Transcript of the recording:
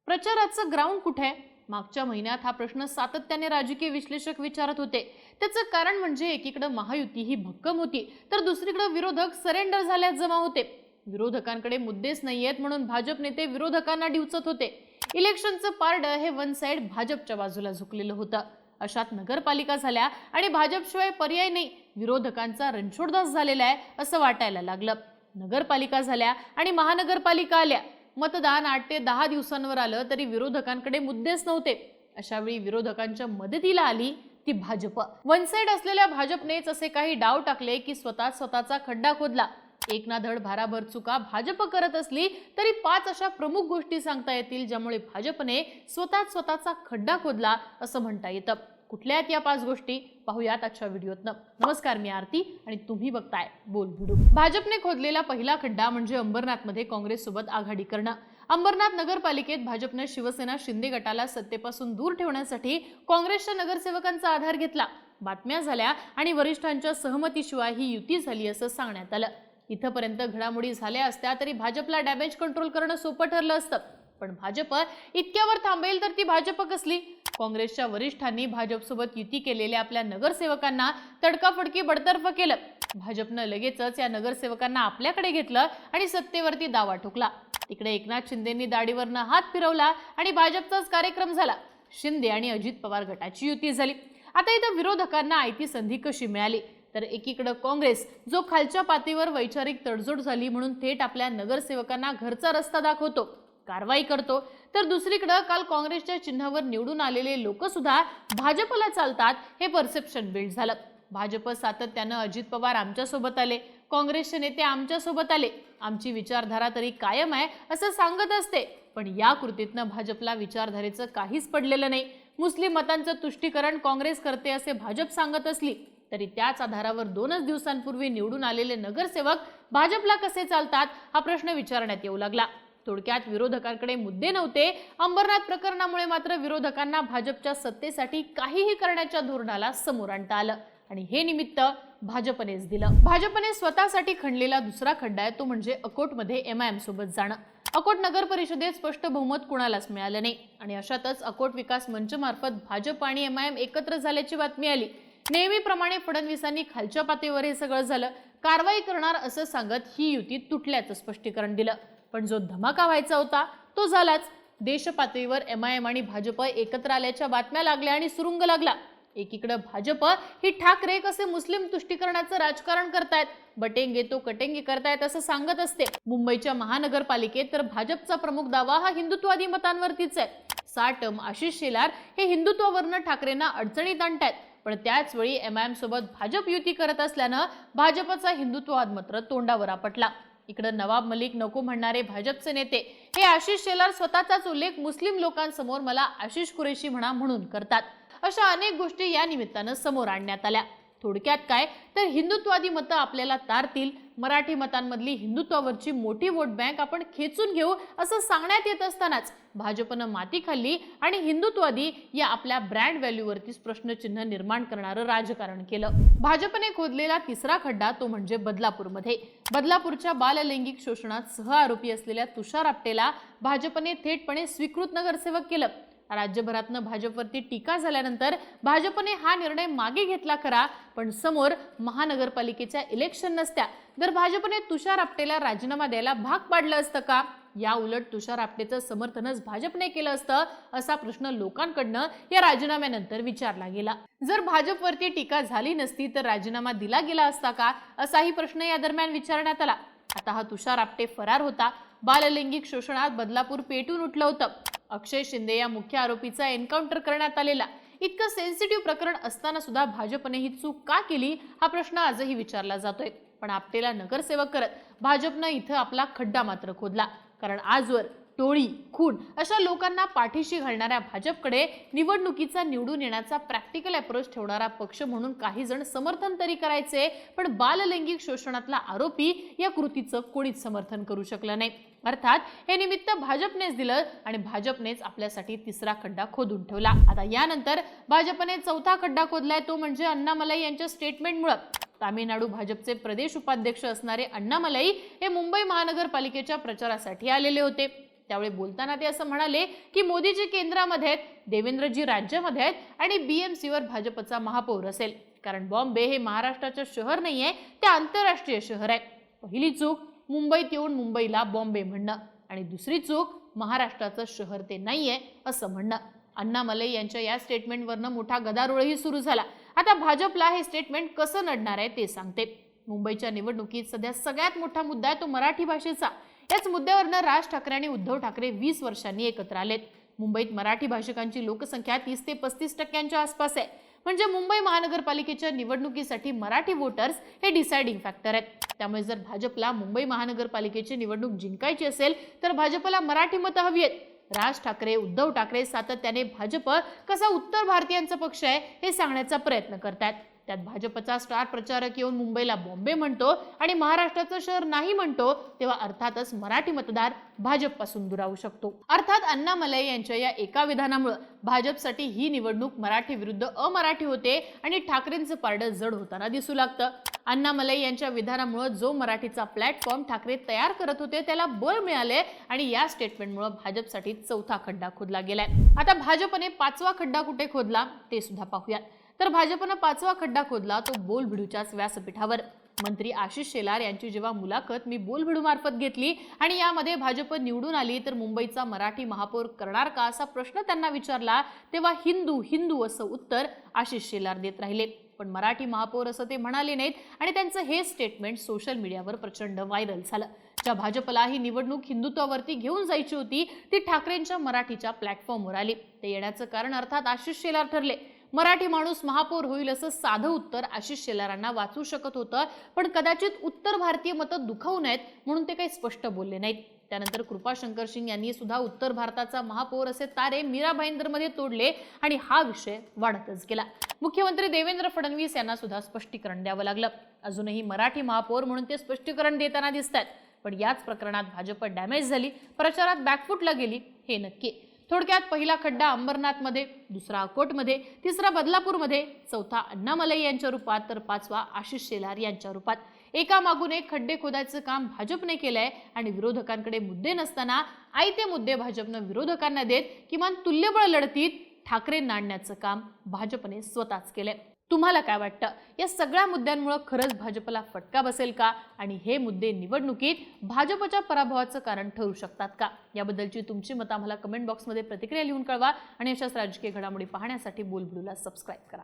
प्रचाराचं ग्राउंड कुठे आहे? मागच्या महिन्यात हा प्रश्न सातत्याने राजकीय विश्लेषक विचारत होते। त्याचं कारण म्हणजे एकीकडे महायुती ही भक्कम होती, तर दुसरीकडे विरोधक सरेंडर झाल्यात जमा होते। विरोधकांकडे मुद्देच नाहीयेत म्हणून भाजप नेते विरोधकांना डिवचत होते। इलेक्शनचं पारडं हे वन साइड भाजपच्या बाजूला झुकलेलं होतं। अशात नगरपालिका झाल्या आणि भाजपशिवाय पर्याय नाही, विरोधकांचा रणछोडदास झालेला आहे असं वाटायला लागलं। नगरपालिका झाल्या आणि महानगरपालिका आल्या, मतदान 8 ते 10 दिवसांवर आलं तरी विरोधकांकडे मुद्देच नव्हते। अशा वेळी विरोधकांच्या मदतीला आली ती भाजप। वन साइड असलेल्या भाजपनेच असे काही डाव टाकले की स्वतःचा खड्डा खोदला। एक ना धड भाराभर चुका भाजप करत असली तरी 5 अशा प्रमुख गोष्टी सांगता येतील ज्यामुळे भाजपने स्वतःचा खड्डा खोदला असं म्हणता येतं। कुठल्या आहेत या 5 गोष्टी पाहूयात आजच्या व्हिडिओतनं। नमस्कार, मी आरती आणि तुम्ही बघताय बोल व्हिडिओ। भाजपने खोदलेला पहिला खड्डा म्हणजे अंबरनाथमध्ये काँग्रेस सोबत आघाडी करणं। अंबरनाथ नगरपालिकेत भाजपने शिवसेना शिंदे गटाला सत्तेपासून दूर ठेवण्यासाठी काँग्रेसच्या नगरसेवकांचा आधार घेतला। बातम्या झाल्या आणि वरिष्ठांच्या सहमतीशिवाय ही युती झाली असं सांगण्यात आलं। इथपर्यंत घडामोडी झाल्या असत्या तरी भाजपला डॅमेज कंट्रोल करणं सोपं ठरलं असतं, पण भाजप इतक्यावर थांबेल तर ती भाजप कसली? काँग्रेसच्या वरिष्ठांनी भाजपसोबत युती केलेल्या आपल्या नगरसेवकांना तडकाफडकी बडतर्फ केलं। भाजपनं लगेचच या नगरसेवकांना आपल्याकडे घेतलं आणि सत्तेवरती दावा ठोकला। तिकडे एकनाथ शिंदेंनी दाढीवरनं हात फिरवला आणि भाजपचाच कार्यक्रम झाला। शिंदे आणि अजित पवार गटाची युती झाली। आता इथं विरोधकांना आयती संधी कशी मिळाली? तर एकीकडे काँग्रेस जो खालच्या पातळीवर वैचारिक तडजोड झाली म्हणून थेट आपल्या नगरसेवकांना घरचा रस्ता दाखवतो, कारवाई करतो, तर दुसरीकडे काल काँग्रेसच्या चिन्हावर निवडून आलेले लोक सुद्धा भाजपला चालतात हे परसेप्शन बिल्ड झालं। भाजप सातत्यानं अजित पवार आमच्या सोबत आले, काँग्रेसचे नेते आमच्या सोबत आले, आमची विचारधारा तरी कायम आहे असं सांगत असते, पण या कृतीतनं भाजपला विचारधारेचं काहीच पडलेलं नाही। मुस्लिम मतांचं तुष्टीकरण काँग्रेस करते असे भाजप सांगत असली तरी त्याच आधारावर 2च दिवसांपूर्वी निवडून आलेले नगरसेवक भाजपला कसे चालतात हा प्रश्न विचारण्यात येऊ लागला। थोडक्यात विरोधकांकडे मुद्दे नव्हते, अंबरनाथ प्रकरणामुळे मात्र विरोधकांना भाजपच्या सत्तेसाठी काहीही करण्याच्या धोरणाला समोर आणता आलं आणि हे निमित्त भाजपनेच दिलं। भाजपने स्वतःसाठी खणलेला दुसरा खड्डा आहे तो म्हणजे अकोटमध्ये MIM सोबत जाणं। अकोट नगर परिषदेत स्पष्ट बहुमत कुणालाच मिळालं नाही आणि अशातच अकोट विकास मंच मार्फत भाजप आणि MIM एकत्र झाल्याची बातमी आली। नेहमीप्रमाणे फडणवीसांनी खालच्या पातळीवर हे सगळं झालं, कारवाई करणार असं सांगत ही युती तुटल्याचं स्पष्टीकरण दिलं, पण जो धमाका व्हायचा होता तो झालाच। देश पातळीवर MIM आणि भाजप एकत्र आल्याच्या बातम्या लागल्या आणि सुरुंग लागला। एकीकडे भाजप ही ठाकरे कसे मुस्लिम तुष्टीकरणाचं राजकारण करतायत, बटेंगे तो कटेंगे करतायत असं सांगत असते। मुंबईच्या महानगरपालिकेत तर भाजपचा प्रमुख दावा हा हिंदुत्ववादी मतांवरतीच आहे। 6 टर्म आशिष शेलार हे हिंदुत्वावरनं ठाकरेंना अडचणीत आणतायत, पण त्याच वेळी MIM सोबत भाजप युती करत असल्यानं भाजपचा हिंदुत्ववाद मात्र तोंडावर आपटला। इकडे नवाब मलिक नको म्हणणारे भाजपचे नेते हे आशिष शेलार स्वतःचाच उल्लेख मुस्लिम लोकांसमोर मला आशिष कुरेशी म्हणून करतात। अशा अनेक गोष्टी या निमित्तानं समोर आणण्यात आल्या। थोडक्यात काय तर हिंदुत्ववादी मतं आपल्याला तारतील, मराठी मतांमधली हिंदुत्वावरची मोठी वोट बँक आपण खेचून घेऊ असं सांगण्यात येत असतानाच भाजपनं माती खाल्ली आणि हिंदुत्ववादी या आपल्या ब्रँड व्हॅल्यूवरतीच प्रश्नचिन्ह निर्माण करणारं राजकारण केलं। भाजपने खोदलेला तिसरा खड्डा तो म्हणजे बदलापूरमध्ये। बदलापूरच्या बाललैंगिक शोषणात सहआरोपी असलेल्या तुषार आपटेला भाजपने थेटपणे स्वीकृत नगरसेवक केलं। राज्यभरातनं भाजपवरती टीका झाल्यानंतर भाजपने हा निर्णय मागे घेतला खरा, पण समोर महानगरपालिकेच्या इलेक्शन नसत्या तर भाजपने तुषार आपटेला राजीनामा द्यायला भाग पाडलं असतं का? या उलट तुषार आपटेचं समर्थनच भाजपने केलं असतं असा प्रश्न लोकांकडनं या राजीनाम्यानंतर विचारला गेला। जर भाजपवरती टीका झाली नसती तर राजीनामा दिला गेला असता का असाही प्रश्न या दरम्यान विचारण्यात आला। आता हा तुषार आपटे फरार होता, बाललैंगिक शोषणात बदलापूर पेटून उठलं होतं। अक्षय शिंदे या मुख्य आरोपीचा एन्काउंटर करण्यात आलेला इतकं सेन्सिटिव्ह प्रकरण असताना सुद्धा भाजपने ही चूक का केली हा प्रश्न आजही विचारला जातोय, पण आपटेला नगरसेवक करत भाजपनं इथं आपला खड्डा मात्र खोदला। कारण आजवर टोळी, खून अशा लोकांना पाठीशी घालणाऱ्या भाजपकडे निवडणुकीचा निवडून येण्याचा प्रॅक्टिकल अप्रोच ठेवणारा पक्ष म्हणून काही जण समर्थन तरी करायचे, पण बाललैंगिक शोषणातला आरोपी या कृतीचं कोणीच समर्थन करू शकलं नाही। अर्थात हे निमित्त भाजपनेच दिलं आणि भाजपनेच आपल्यासाठी तिसरा खड्डा खोदून ठेवला। आता यानंतर भाजपने चौथा खड्डा खोदलाय तो म्हणजे अण्णामलाई यांच्या स्टेटमेंटमुळे। तामिळनाडू भाजपचे प्रदेश उपाध्यक्ष असणारे अण्णामलाई हे मुंबई महानगरपालिकेच्या प्रचारासाठी आलेले होते। त्यावेळी बोलताना ते असं म्हणाले की मोदीजी केंद्रामध्ये आहेत, देवेंद्रजी राज्यामध्ये आहेत आणि BMCवर भाजपचा महापौर असेल, कारण बॉम्बे हे महाराष्ट्राचं शहर नाहीये, ते आंतरराष्ट्रीय शहर आहे. पहिली चूक मुंबईत येऊन मुंबईला बॉम्बे म्हणणं आणि दुसरी चूक महाराष्ट्राचं शहर ते नाहीये असं म्हणणं. अण्णामलई यांच्या या स्टेटमेंटवरनं मोठा गदारोळही सुरू झाला. आता भाजपला हे स्टेटमेंट कसं नडणार आहे ते सांगते. मुंबईच्या निवडणुकीत सध्या सगळ्यात मोठा मुद्दा आहे तो मराठी भाषेचा. याच मुद्द्यावरनं राज ठाकरे आणि उद्धव ठाकरे 20 वर्षांनी एकत्र आलेत. मुंबईत मराठी भाषिकांची लोकसंख्या 30 ते 35% आसपास आहे. म्हणजे मुंबई महानगरपालिकेच्या निवडणुकीसाठी मराठी वोटर्स हे डिसाइडिंग फॅक्टर आहेत. त्यामुळे जर भाजपला मुंबई महानगरपालिकेची निवडणूक जिंकायची असेल तर भाजपला मराठी मतं हवी आहेत. राज ठाकरे, उद्धव ठाकरे सातत्याने भाजप कसा उत्तर भारतीयांचा पक्ष आहे हे सांगण्याचा प्रयत्न करतात. त्यात भाजपचा स्टार प्रचारक येऊन मुंबईला बॉम्बे म्हणतो आणि महाराष्ट्राचं शहर नाही म्हणतो, तेव्हा अर्थातच मराठी मतदार भाजपपासून दुरावू शकतो. अर्थात अण्णामलई यांच्या या एका विधानामुळे भाजपसाठी ही निवडणूक मराठी विरुद्ध अमराठी होते आणि ठाकरेंचं पारडं जड होताना दिसू लागतं. अण्णामलई यांच्या विधानामुळे जो मराठीचा प्लॅटफॉर्म ठाकरे तयार करत होते त्याला बळ मिळाले आणि या स्टेटमेंटमुळे भाजपसाठी चौथा खड्डा खोदला गेलाय. आता भाजपने 5वा खड्डा कुठे खोदला ते सुद्धा पाहूया. तर भाजपनं 5वा खड्डा खोदला तो बोलभिडूच्याच व्यासपीठावर. मंत्री आशिष शेलार यांची जेव्हा मुलाखत मी बोलभिडू मार्फत घेतली आणि यामध्ये भाजप निवडून आली तर मुंबईचा मराठी महापौर करणार का असा प्रश्न त्यांना विचारला, तेव्हा हिंदू हिंदू असं उत्तर आशिष शेलार देत राहिले. पण मराठी महापौर असं ते म्हणाले नाहीत आणि त्यांचं हे स्टेटमेंट सोशल मीडियावर प्रचंड व्हायरल झालं. ज्या भाजपला ही निवडणूक हिंदुत्वावरती घेऊन जायची होती ती ठाकरेंच्या मराठीच्या प्लॅटफॉर्मवर आली. ते येण्याचं कारण अर्थात आशिष शेलार ठरले. मराठी माणूस महापौर होईल असं साधं उत्तर आशिष शेलारांना वाचू शकत होतं, पण कदाचित उत्तर भारतीय मतं दुखावू नयेत म्हणून ते काही स्पष्ट बोलले नाहीत. त्यानंतर कृपाशंकर सिंग यांनी सुद्धा उत्तर भारताचा महापौर असे तारे मीरा भाईंदरमध्ये तोडले आणि हा विषय वाढतच गेला. मुख्यमंत्री देवेंद्र फडणवीस यांना सुद्धा स्पष्टीकरण द्यावं लागलं. अजूनही मराठी महापौर म्हणून ते स्पष्टीकरण देताना दिसतात. पण याच प्रकरणात भाजप डॅमेज झाली, प्रचारात बॅकफुटला गेली हे नक्की. थोडक्यात पहिला खड्डा अंबरनाथमध्ये, दुसरा अकोटमध्ये, तिसरा बदलापूरमध्ये, चौथा अण्णामलई यांच्या रूपात तर 5वा आशिष शेलार यांच्या रूपात. एकामागून एक खड्डे खोदायचं काम भाजपने केलंय आणि विरोधकांकडे मुद्दे नसताना आयते मुद्दे भाजपनं विरोधकांना देत किमान तुल्यबळ लढतीत ठाकरेंना आणण्याचं काम भाजपने स्वतःच केलंय. तुम्हाला काय वाटतं, या सगळ्या मुद्द्यांमुळे खरंच भाजपला फटका बसेल का आणि हे मुद्दे निवडणुकीत भाजपच्या पराभवाचं कारण ठरू शकतात का? याबद्दलची तुमची मतं आम्हाला कमेंट बॉक्समध्ये प्रतिक्रिया लिहून कळवा आणि अशाच राजकीय घडामोडी पाहण्यासाठी बोलबिडूला सबस्क्राईब करा.